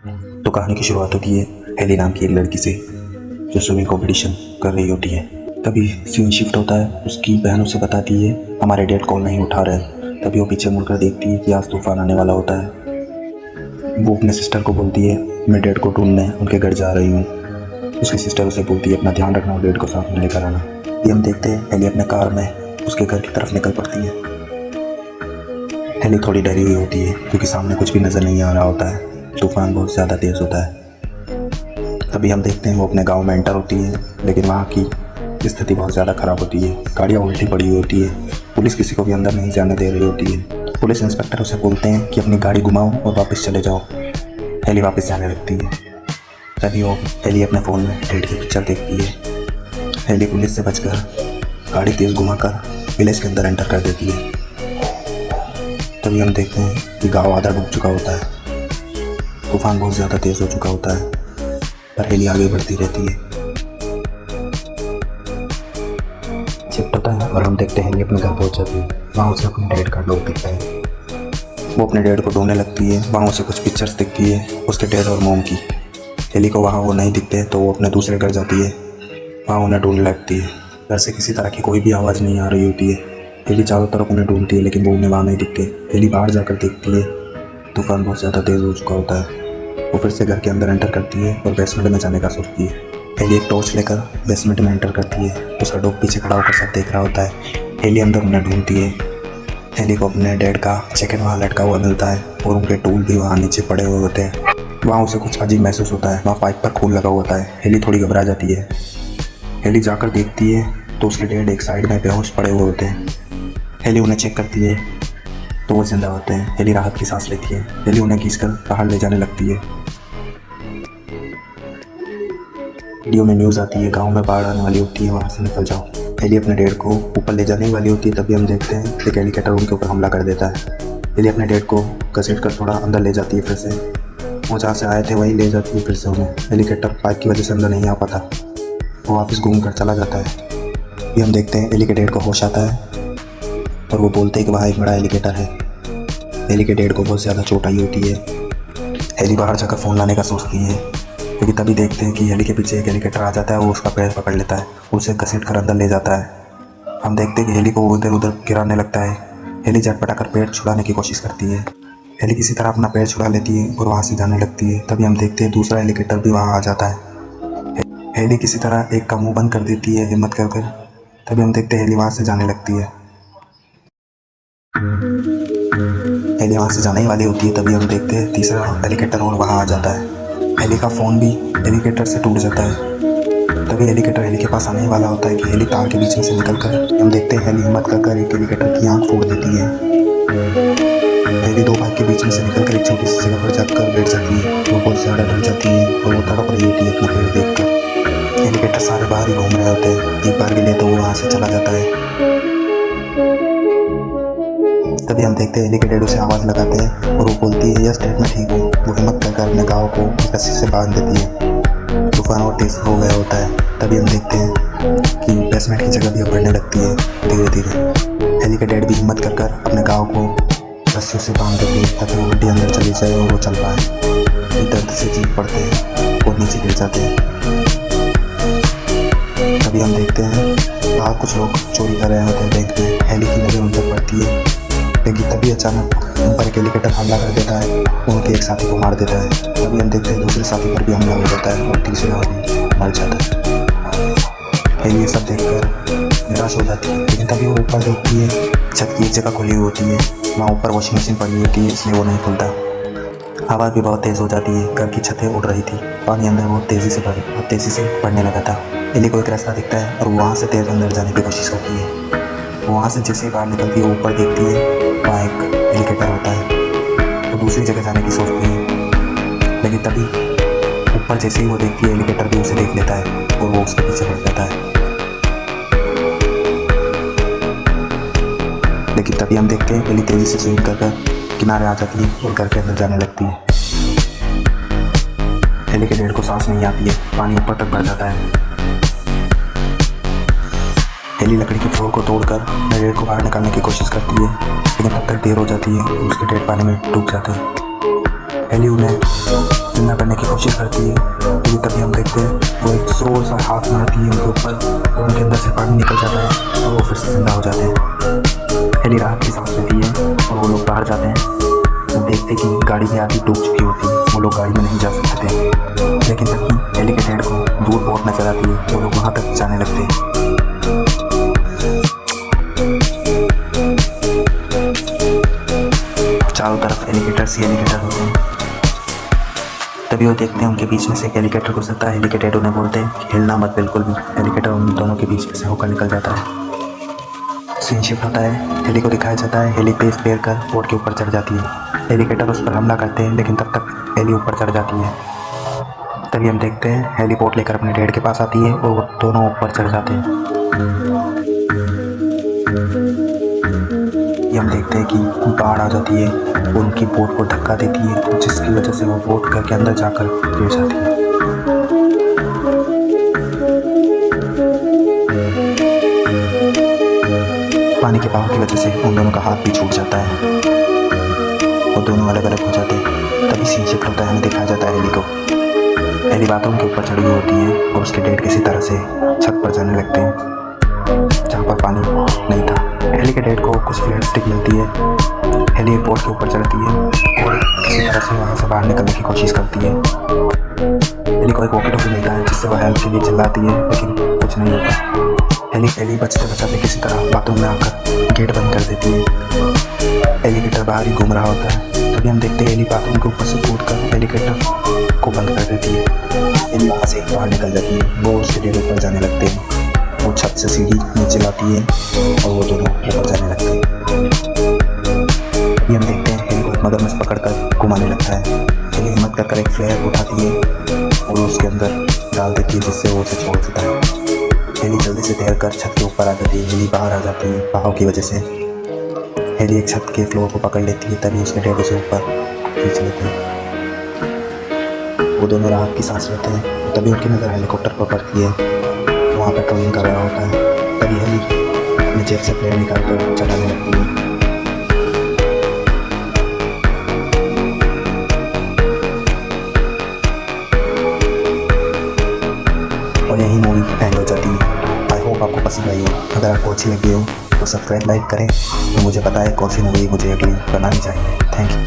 तो कहानी की शुरुआत होती है हेली नाम की एक लड़की से जो स्विमिंग कंपटीशन कर रही होती है। तभी सीन शिफ्ट होता है, उसकी बहन उसे बताती है हमारे डैड कॉल नहीं उठा रहे। तभी वो पीछे मुड़कर देखती है कि आज तूफान आने वाला होता है। वो अपने सिस्टर को बोलती है मैं डैड को ढूंढने उनके घर जा रही हूँ। उसकी सिस्टर उसे बोलती है अपना ध्यान रखना और डैड को साथ में लेकर आना। ये हम देखते हैं हेली अपने कार में उसके घर की तरफ निकल पड़ती है। हेली थोड़ी डरी हुई होती है क्योंकि सामने कुछ भी नज़र नहीं आ रहा होता है, तूफान बहुत ज़्यादा तेज़ होता है। तभी हम देखते हैं वो अपने गांव में एंटर होती है, लेकिन वहाँ की स्थिति बहुत ज़्यादा ख़राब होती है। गाड़ियाँ उल्टी पड़ी हुई होती है, पुलिस किसी को भी अंदर नहीं जाने दे रही होती है। पुलिस इंस्पेक्टर उसे बोलते हैं कि अपनी गाड़ी घुमाओ और वापस चले जाओ। हेली वापस जाने लगती है। तभी वो हेली अपने फ़ोन में डैड की पिक्चर देखती है। हेली पुलिस से बचकर गाड़ी तेज़ घुमाकर विलेज के अंदर एंटर कर देती है। तभी हम देखते हैं कि गाँव आधा डूब चुका होता है, तूफान बहुत ज़्यादा तेज़ हो चुका होता है, पर हेली आगे बढ़ती रहती है। शिफ्ट होता है और हम देखते हैं हेली अपने घर पहुंच जाती है। वहाँ उसे अपने डैड का डॉग दिखता है। वो अपने डैड को ढूंढने लगती है। वहाँ उसे कुछ पिक्चर्स दिखती है उसके डैड और मॉम की। हेली को वहाँ वो नहीं दिखते तो वो अपने दूसरे घर जाती है, वहाँ उन्हें ढूंढने लगती है। घर से किसी तरह की कोई भी आवाज़ नहीं आ रही होती है। हेली चारों तरफ उन्हें ढूंढती है लेकिन वो उन्हें वहाँ नहीं दिखते। हेली बाहर जाकर देखती है, तूफान बहुत ज़्यादा तेज़ हो चुका होता है। वो फिर से घर के अंदर एंटर करती है और बेसमेंट में जाने का सोचती है। हेली एक टॉर्च लेकर बेसमेंट में एंटर करती है। उसका डॉग पीछे खड़ा होकर सब देख रहा होता है। हेली अंदर उन्हें ढूंढती है। हेली को अपने डैड का जैकेट वहाँ लटका हुआ मिलता है और उनके टूल भी वहाँ नीचे पड़े हुए होते हैं। वहाँ उसे कुछ अजीब महसूस होता है। वहाँ पाइप पर खून लगा होता है। हेली थोड़ी घबरा जाती है। हेली जाकर देखती है तो उसके डैड एक साइड में बेहोश पड़े हुए होते हैं। हेली उन्हें चेक करती है तो वो जिंदा होते हैं। हेली राहत की सांस लेती है। हेली उन्हें खींचकर बाहर ले जाने लगती है। वीडियो में न्यूज़ आती है गांव में बाढ़ आने वाली होती है, वहाँ से निकल जाओ। हेली अपने डैड को ऊपर ले जाने वाली होती है। तभी हम देखते हैं एक हेलीकॉप्टर उनके ऊपर हमला कर देता है। हेली अपने डैड को घसीट कर थोड़ा अंदर ले जाती है। फिर से वो जहाँ से आए थे वहीं ले जाती है। फिर से उन्हें हेलीकॉप्टर पाइप की वजह से अंदर नहीं आ पाता, वो वापस घूम कर चला जाता है। ये हम देखते हैं हेली के डैड को होश आता है और वो बोलते हैं कि वहाँ एक बड़ा हेलीकॉप्टर है। हेली के डैड को बहुत ज़्यादा चोट आई होती है। हेली बाहर जाकर फ़ोन लाने का सोचती है, लेकिन तभी देखते हैं कि हेली के पीछे एक हेलीकॉप्टर आ जाता है। वो उसका पैर पकड़ लेता है, उसे घसीट कर अंदर ले जाता है। हम देखते हैं कि हेली को उधर उधर गिराने लगता है। हेली झटपटा कर पैर छुड़ाने की कोशिश करती है। हेली किसी तरह अपना पैर छुड़ा लेती है और वहाँ से जाने लगती है। तभी हम देखते हैं दूसरा हेलीकॉप्टर भी वहाँ आ जाता है। हेली किसी तरह एक का मुँह बंद कर देती है हिम्मत कर कर। तभी हम देखते हैं हेली वहाँ से जाने लगती है। हेली वहाँ से जाने ही वाली होती है। तभी हम देखते हैं तीसरा हेलीकॉप्टर और वहाँ आ जाता है। हेली का फ़ोन भी हेलीकॉप्टर से टूट जाता है। तभी हेलीकॉप्टर हेली के पास आने ही वाला होता है कि हेली तार के बीच में से निकल कर हम देखते हैं हेली हिम्मत कर एक हेलीकॉप्टर की आँख फोड़ देती है। हेली दो बाइक के बीच में से निकल कर एक छोटी सी जगह पर जाकर बैठ जाती है। वो बहुत ज़्यादा डर जाती है और वो तड़प रही होती है अपना पैर देख कर। हेलीकॉप्टर सारे बाहर ही घूम रहे होते हैं। एक बार के लिए तो वो वहाँ से चला जाता है। तभी हम देखते हैं हेली के डैड उसे आवाज़ लगाते हैं और वो बोलती है यस डैड मैं ठीक हूँ। वो हिम्मत कर अपने गाँव को रस्सी से बांध देती है। तूफान और तेज हो गया होता है। तभी हम देखते हैं कि बेसमेंट की जगह भी अब बढ़ने लगती है धीरे धीरे। हेली के डैड भी हिम्मत कर अपने गाँव को रस्सी से बांध देते हैं ताकि वो गड्डी अंदर चली जाए और वो चल पाए। दर्द से चीख पड़ते हैं और नीचे गिर जाते हैं। तभी हम देखते हैं बाहर कुछ लोग चोरी कर रहे होते हैं बैंक में। हेली की नज़र उन पर पड़ती है, लेकिन तभी अचानक उन पर एक हेलीकॉप्टर हमला कर देता है, उनके एक साथी को मार देता है। तभी हम देखते हैं दूसरे साथी पर भी हमला हो जाता है और तीसरा आदमी मर जाता है। हेली ये सब देखकर निराश हो जाती है, लेकिन तभी वो ऊपर देखती है छत की एक जगह खुली हुई होती है। वहाँ ऊपर वॉशिंग मशीन पड़ी होती है, इसलिए वो नहीं खुलता। हवा भी बहुत तेज़ हो जाती है, घर की छतें उड़ रही थी, पानी अंदर बहुत तेज़ी से बढ़ने लगा था। हेली को एक रास्ता दिखता है और वो वहाँ से तेज़ अंदर जाने की कोशिश करती है। वो वहाँ से जैसे ही बाहर निकलती है ऊपर देखती है वहाँ एक हेलीकॉप्टर होता है। वो दूसरी जगह जाने की सोचती है, लेकिन तभी ऊपर जैसे ही वो देखती है हेलीकॉप्टर भी उसे देख लेता है और वो उसके पीछे बढ़ जाता है। लेकिन तभी हम देखते हैं हेली तेज़ी से स्विम कर किनारे आ जाती है और घर के अंदर जाने लगती है। हेली के डैड को सांस नहीं आती है, पानी ऊपर तक भर जाता है। हेली लकड़ी के फ्लोर को तोड़कर अपने डैड को बाहर निकालने की कोशिश करती है, लेकिन तब तक देर हो जाती है और उसके डैड पानी में डूब जाते हैं। हेली उन्हें जिंदा कोशिश करती है। लेकिन तभी हम देखते हैं वो एक जोर सा हाथ मारती है उनके ऊपर और उनके अंदर से पानी निकल जाता है और वो फिर से जिंदा हो जाते हैं। हेली राहत की सांस लेती है और वो लोग बाहर जाते हैं। वो देखते कि गाड़ी में आधी डूब चुकी होती है, वो लोग गाड़ी में नहीं जा सकते थे। लेकिन तभी हेली के डैड को दूर बहुत नजर आती है, वो लोग वहाँ तक जाने लगते हैं। चारों तरफ हेलीकॉप्टर्स ही हेलीकॉप्टर होते हैं। तभी वो देखते हैं उनके बीच में से एक हेलीकॉप्टर गुजरता है। हेली के डैड उन्हें बोलते हैं कि हिलना मत बिल्कुल भी। हेलीकॉप्टर उन दोनों के बीच में से होकर निकल जाता है। सीन शिफ्ट होता है, हेली को दिखाया जाता है। हेली तेज तैरकर बोट के ऊपर चढ़ जाती है। हेलीकॉप्टर उस पर हमला करते हैं, लेकिन तब तक हेली ऊपर चढ़ जाती है। तभी हम देखते हैं हेली बोट लेकर अपने डैड के पास आती है और वो दोनों ऊपर चढ़ जाते हैं। ये हम देखते हैं कि बाढ़ आ जाती है, वो उनकी बोट को धक्का देती है, जिसकी वजह से वो बोट घर के अंदर जाकर गिर जाती है। पानी के बहाव की वजह से उन दोनों का हाथ भी छूट जाता है, वो दोनों अलग अलग हो जाते हैं। तभी सीन शिफ्ट होता है, हमें दिखाया जाता है हेली को। हेली बाथरूम के ऊपर चढ़ी हुई होती है और उसके डैड किसी तरह से छत पर जाने लगते हैं जहाँ पर पानी नहीं था। हेली के डैड को कुछ फ्लैट स्टिक मिलती है। हेली एक बोट के ऊपर चढ़ती है और किसी तरह से वहाँ से बाहर निकलने की कोशिश करती है। हेली को एक वॉकी टॉकी मिलता है जिससे वह हेल्प के लिए चिल्लाती है, लेकिन कुछ नहीं होता। हेली बचते बचाते किसी तरह बाथरूम में आकर गेट बंद कर देती है। हेलीकॉप्टर बाहर ही घूम रहा होता है। तभी हम देखते हैं हेली बाथरूम के ऊपर से कूदकर हेलीकॉप्टर को बंद कर देती है। हेली वहाँ से बाहर निकल जाती है। वो उसके डैड ऊपर जाने लगते हैं। वो छत से सीढ़ी नीचे लाती है और वो दोनों ऊपर जाने लगते हैं। ये हम देखते हैं हेली को एक मगरमच्छ पकड़कर घुमाने लगता है। हेली हिम्मत कर एक फ्लेयर उठाती है और उसके अंदर डाल देती है, जिससे वो उसे छोड़ देता है। हेली जल्दी से तैरकर छत के ऊपर आ जाती है। हेली बाहर आ जाती है बहाव की वजह से। हेली एक छत के फ्लोर को पकड़ लेती है, तभी उसके डैड उसे ऊपर खींच लेते हैं। वो दोनों राहत की सांस लेते हैं। तभी उनकी नज़र हेलीकॉप्टर पर पड़ती है, वहाँ पर ट्रोलिंग कर रहा होता है। तभी हेली अपने जेब से प्लेयर निकाल कर चढ़ाने लगती है। और यही मूवी एंड हो जाती है। आई होप आपको पसंद आई हो। अगर आपको अच्छी लगी हो तो सब्सक्राइब लाइक करें तो मुझे बताएं कौन सी मूवी मुझे अगली बनानी चाहिए। Thank you.